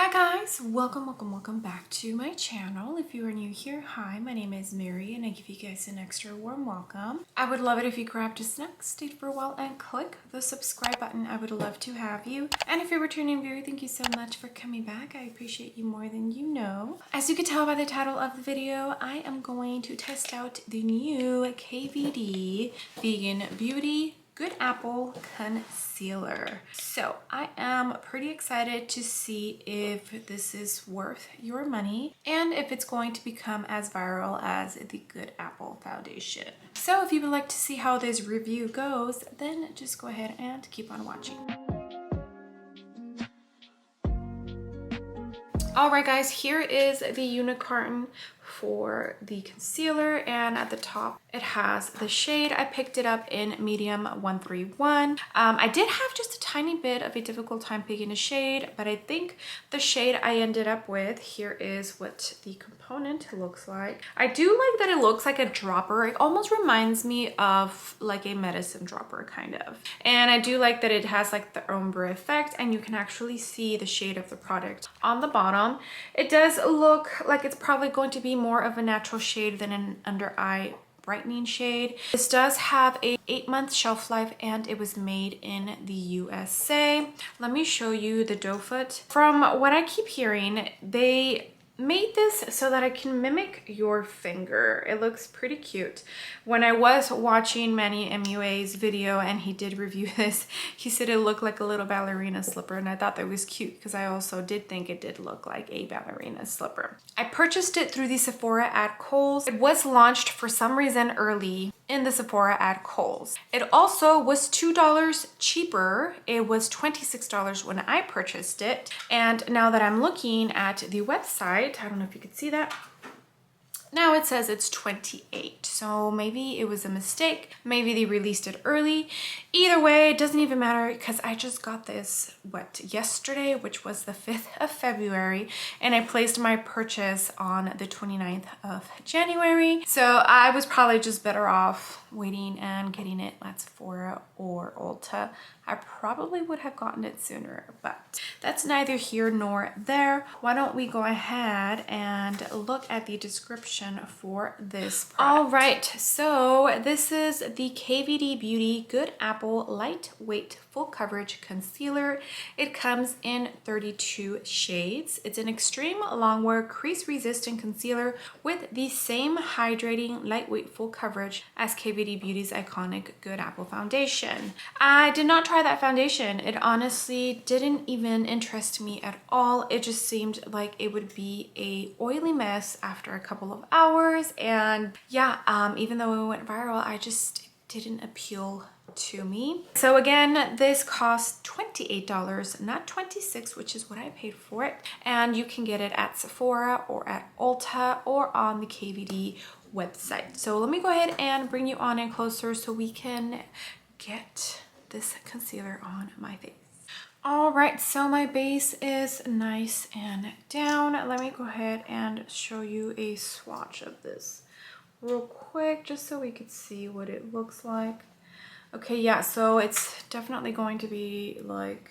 Hi guys, welcome back to my channel. If you are new here, hi, my name is Mary and I give you guys an extra warm welcome. I would love it if you grabbed a snack, stayed for a while and click the subscribe button. I would love to have you. And if you're a returning viewer, thank you so much for coming back. I appreciate you more than you know. As you can tell by the title of the video, I am going to test out the new KVD Vegan Beauty Good Apple Concealer. So I am pretty excited to see if this is worth your money and if it's going to become as viral as the Good Apple foundation. So if you would like to see how this review goes, then just go ahead and keep on watching. Alright guys, here is the unicorn for the concealer, and at the top it has the shade. I picked it up in medium 131. I did have just a tiny bit of a difficult time picking a shade, but I think the shade I ended up with, here is what the component looks like. I do like that it looks like a dropper. It almost reminds me of like a medicine dropper kind of. And I do like that it has like the ombre effect and you can actually see the shade of the product on the bottom. It does look like it's probably going to be more of a natural shade than an under eye brightening shade. This does have a 8-month shelf life and it was made in the USA. Let me show you the doe foot. From what I keep hearing, they made this so that I can mimic your finger. It looks pretty cute. When I was watching Manny MUA's video and he did review this, he said it looked like a little ballerina slipper, and I thought that was cute because I also did think it did look like a ballerina slipper. I purchased it through the Sephora at Kohl's. It was launched for some reason early in the Sephora at Kohl's. It also was $2 cheaper. It was $26 when I purchased it. And now that I'm looking at the website, I don't know if you can see that. Now it says it's 28, so maybe it was a mistake. Maybe they released it early. Either way, it doesn't even matter because I just got this, yesterday, which was the 5th of February, and I placed my purchase on the 29th of January. So I was probably just better off waiting and getting it at Sephora or Ulta. I probably would have gotten it sooner, but that's neither here nor there. Why don't we go ahead and look at the description for this product. All right, so this is the KVD Beauty Good Apple Lightweight Full Coverage Concealer. It comes in 32 shades. It's an extreme longwear crease resistant concealer with the same hydrating lightweight full coverage as KVD Beauty's iconic Good Apple foundation. I did not try that foundation. It honestly didn't even interest me at all. It just seemed like it would be a oily mess after a couple of hours, and yeah, even though it went viral, I just didn't appeal to me. So again, this costs $28, not $26, which is what I paid for it, and you can get it at Sephora or at Ulta or on the KVD website. So let me go ahead and bring you on in closer so we can get this concealer on my face. All right, so my base is nice and down. Let me go ahead and show you a swatch of this real quick just so we could see what it looks like. Okay, yeah, so it's definitely going to be like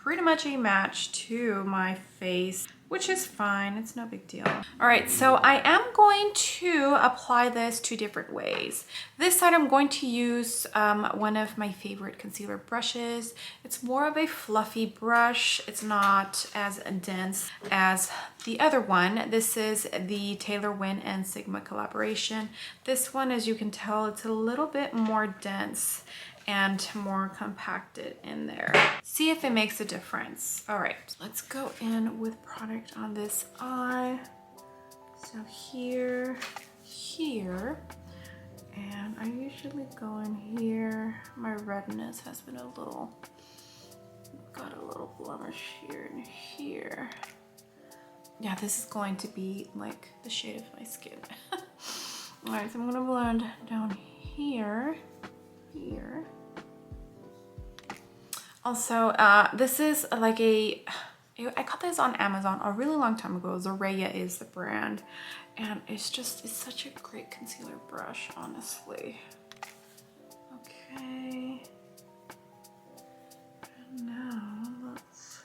pretty much a match to my face, which is fine. It's no big deal. All right, so I am going to apply this two different ways. This side I'm going to use one of my favorite concealer brushes. It's more of a fluffy brush. It's not as dense as the other one. This is the Taylor Win and Sigma collaboration. This one, as you can tell, it's a little bit more dense and more compacted in there. See if it makes a difference. All right, let's go in with product on this eye. So here, and I usually go in here. My redness has been got a little blemish here and here. Yeah, this is going to be like the shade of my skin. All right, so I'm gonna blend down here. Also, this is like I got this on Amazon a really long time ago. Zoraya is the brand, and it's such a great concealer brush, honestly. Okay, and now let's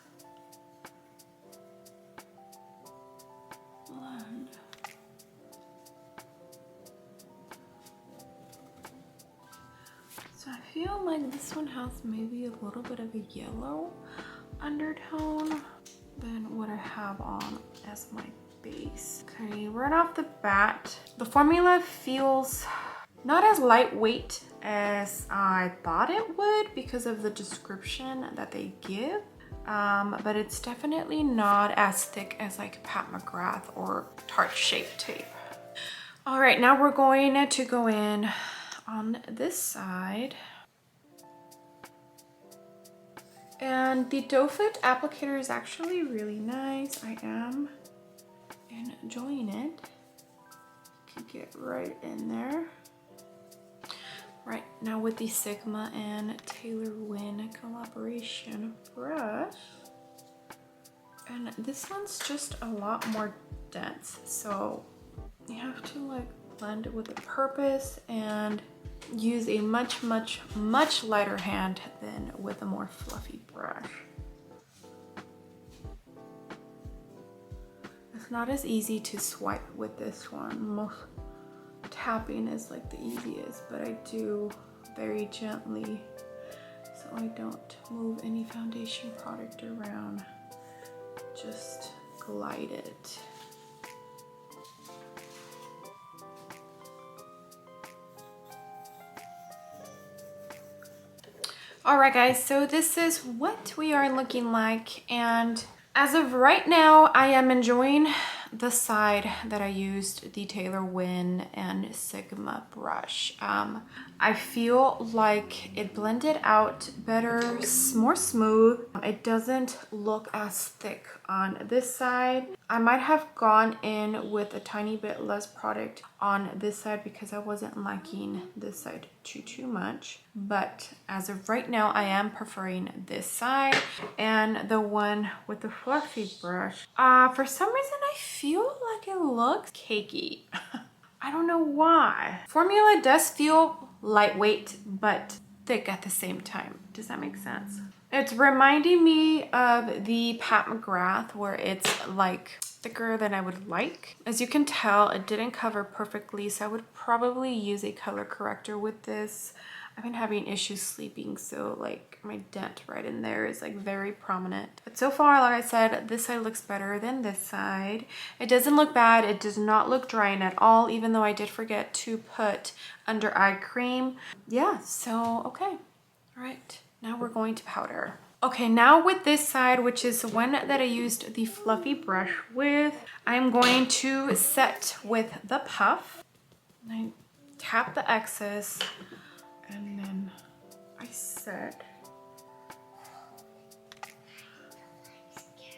feel like this one has maybe a little bit of a yellow undertone than what I have on as my base. Okay, right off the bat, the formula feels not as lightweight as I thought it would because of the description that they give. But it's definitely not as thick as like Pat McGrath or Tarte Shape Tape. All right, now we're going to go in on this side. And the doe foot applicator is actually really nice. I am enjoying it. You can get right in there. Right, now with the Sigma and Taylor Wynn collaboration brush. And this one's just a lot more dense, so you have to like blend it with a purpose and use a much lighter hand than with a more fluffy brush. It's not as easy to swipe with this one. Most tapping is like the easiest, but I do very gently so I don't move any foundation product around. Just glide it. All right guys, so this is what we are looking like, and as of right now I am enjoying the side that I used the Taylor Wynn and Sigma brush. I feel like it blended out better, more smooth. It doesn't look as thick on this side. I might have gone in with a tiny bit less product on this side because I wasn't liking this side too much. But as of right now, I am preferring this side and the one with the fluffy brush. For some reason, I feel like it looks cakey. I don't know why. Formula does feel lightweight, but thick at the same time. Does that make sense? It's reminding me of the Pat McGrath, where it's like thicker than I would like. As you can tell, it didn't cover perfectly, so I would probably use a color corrector with this. I've been having issues sleeping, so like my dent right in there is like very prominent. But so far, like I said, this side looks better than this side. It doesn't look bad. It does not look drying at all, even though I did forget to put under eye cream. Yeah, so okay. All right, now we're going to powder. Okay, now with this side, which is the one that I used the fluffy brush with, I'm going to set with the puff. I tap the excess and then I set.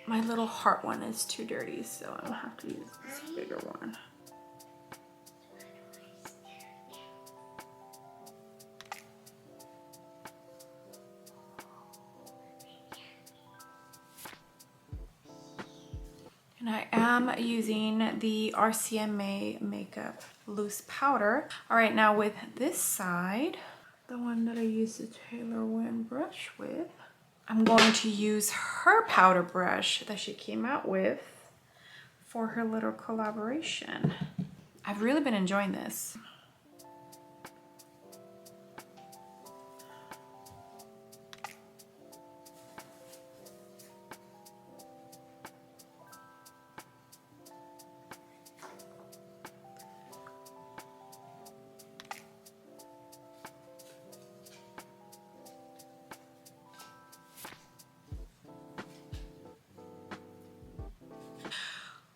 My little heart one is too dirty, so I'm gonna have to use this bigger one. And I am using the RCMA Makeup Loose Powder. All right, now with this side, the one that I used the Taylor Wynn brush with, I'm going to use her powder brush that she came out with for her little collaboration. I've really been enjoying this.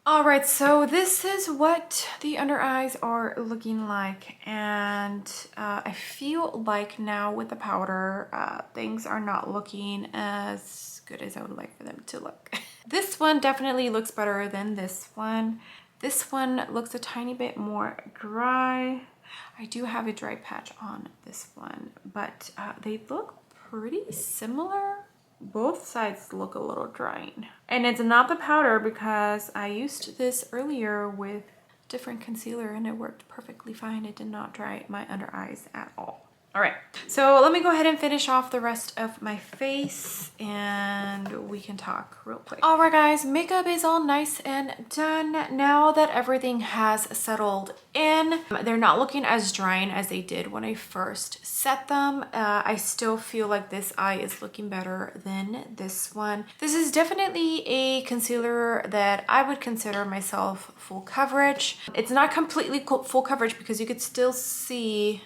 All right, so this is what the under eyes are looking like, and I feel like now with the powder, things are not looking as good as I would like for them to look. This one definitely looks better than this one. This one looks a tiny bit more dry. I do have a dry patch on this one, but they look pretty similar. Both sides look a little drying. And it's not the powder because I used this earlier with different concealer and it worked perfectly fine. It did not dry my under eyes at all. All right, so let me go ahead and finish off the rest of my face and we can talk real quick. All right, guys, makeup is all nice and done. Now that everything has settled in, they're not looking as drying as they did when I first set them. I still feel like this eye is looking better than this one. This is definitely a concealer that I would consider myself full coverage. It's not completely full coverage because you could still see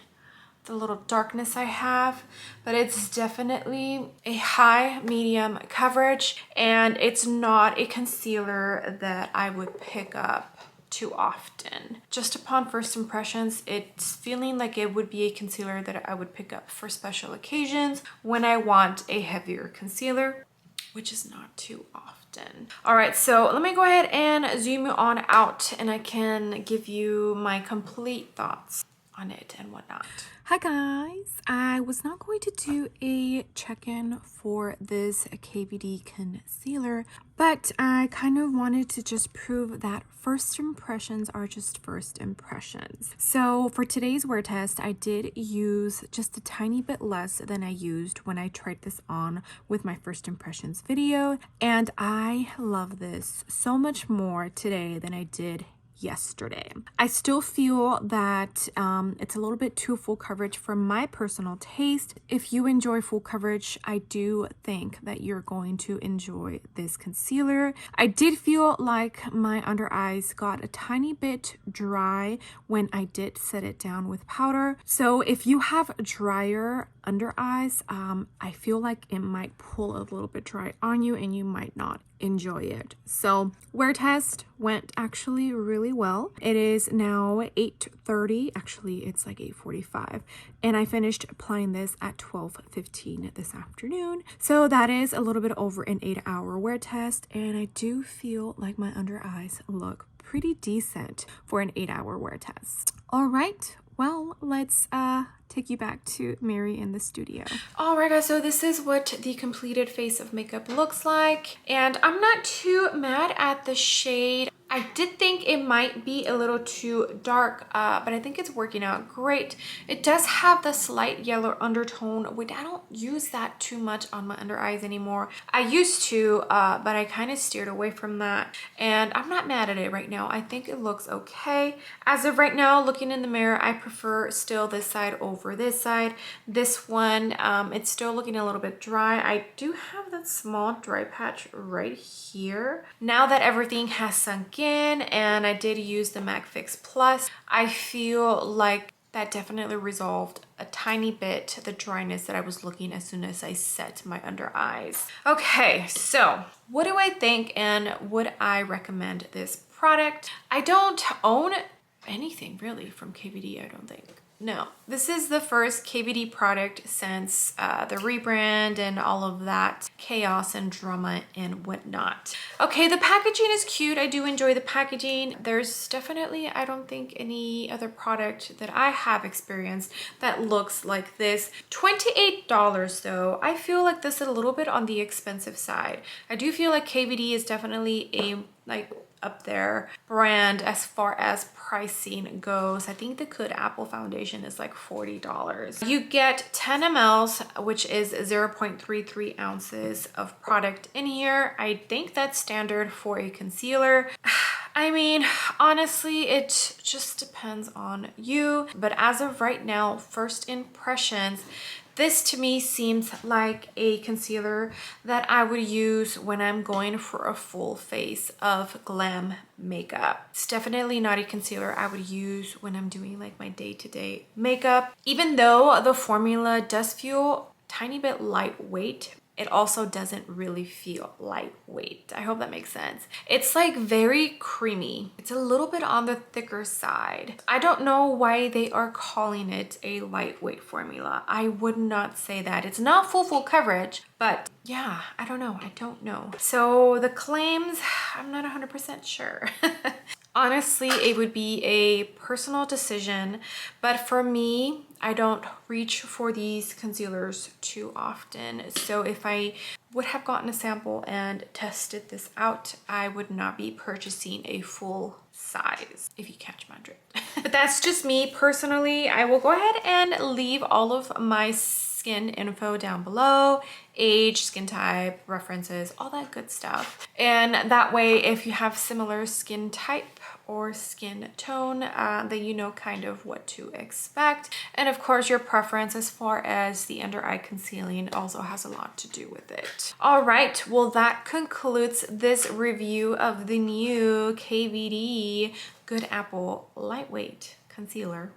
the little darkness I have, but it's definitely a high medium coverage, and it's not a concealer that I would pick up too often. Just upon first impressions, it's feeling like it would be a concealer that I would pick up for special occasions when I want a heavier concealer, which is not too often. All right, so let me go ahead and zoom on out and I can give you my complete thoughts on it and whatnot. Hi guys, I was not going to do a check-in for this KVD concealer, but I kind of wanted to just prove that first impressions are just first impressions. So for today's wear test, I did use just a tiny bit less than I used when I tried this on with my first impressions video, and I love this so much more today than I did yesterday. I still feel that it's a little bit too full coverage for my personal taste. If you enjoy full coverage, I do think that you're going to enjoy this concealer. I did feel like my under eyes got a tiny bit dry when I did set it down with powder. So if you have drier under eyes, I feel like it might pull a little bit dry on you and you might not enjoy it. So wear test went actually really well. It is now 8:30, actually it's like 8:45, and I finished applying this at 12:15 this afternoon. So that is a little bit over an 8-hour wear test, and I do feel like my under eyes look pretty decent for an 8-hour wear test. All right, well, let's take you back to Mary in the studio. All right, guys, so this is what the completed face of makeup looks like, and I'm not too mad at the shade. I did think it might be a little too dark, but I think it's working out great. It does have the slight yellow undertone, which I don't use that too much on my under eyes anymore. I used to, but I kind of steered away from that, and I'm not mad at it right now. I think it looks okay. As of right now, looking in the mirror, I prefer still this side over this side. This one, it's still looking a little bit dry. I do have that small dry patch right here. Now that everything has sunk in and I did use the MAC Fix Plus, I feel like that definitely resolved a tiny bit the dryness that I was looking as soon as I set my under eyes. Okay, so what do I think and would I recommend this product? I don't own anything really from KVD, I don't think. No, this is the first KVD product since the rebrand and all of that chaos and drama and whatnot. Okay, the packaging is cute. I do enjoy the packaging. There's definitely, I don't think, any other product that I have experienced that looks like this. $28 though. I feel like this is a little bit on the expensive side. I do feel like KVD is definitely a up there brand as far as pricing goes. I think the Good Apple foundation is like $40. You get 10 mLs, which is 0.33 ounces of product in here. I think that's standard for a concealer. I mean, honestly, it just depends on you. But as of right now, first impressions, this to me seems like a concealer that I would use when I'm going for a full face of glam makeup. It's definitely not a concealer I would use when I'm doing like my day-to-day makeup. Even though the formula does feel a tiny bit lightweight, it also doesn't really feel lightweight. I hope that makes sense. It's like very creamy. It's a little bit on the thicker side. I don't know why they are calling it a lightweight formula. I would not say that. It's not full coverage, but yeah, I don't know. So the claims, I'm not 100% sure. Honestly, it would be a personal decision, but for me, I don't reach for these concealers too often. So if I would have gotten a sample and tested this out, I would not be purchasing a full size, if you catch my drift. But that's just me personally. I will go ahead and leave all of my skin info down below, age, skin type, references, all that good stuff. And that way, if you have similar skin type or skin tone, then you know kind of what to expect. And of course, your preference as far as the under eye concealing also has a lot to do with it. All right, well, that concludes this review of the new KVD Good Apple Lightweight Concealer.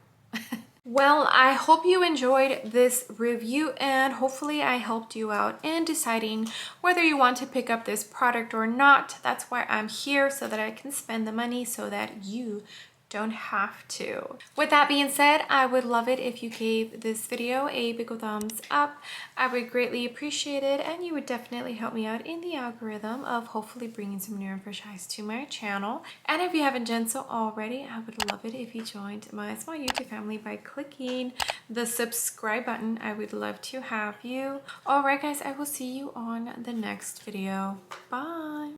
Well, I hope you enjoyed this review, and hopefully I helped you out in deciding whether you want to pick up this product or not. That's why I'm here, so that I can spend the money so that you don't have to. With that being said, I would love it if you gave this video a big ol' thumbs up. I would greatly appreciate it, and you would definitely help me out in the algorithm of hopefully bringing some new and fresh eyes to my channel. And if you haven't done so already, I would love it if you joined my small YouTube family by clicking the subscribe button. I would love to have you. All right, guys, I will see you on the next video. Bye.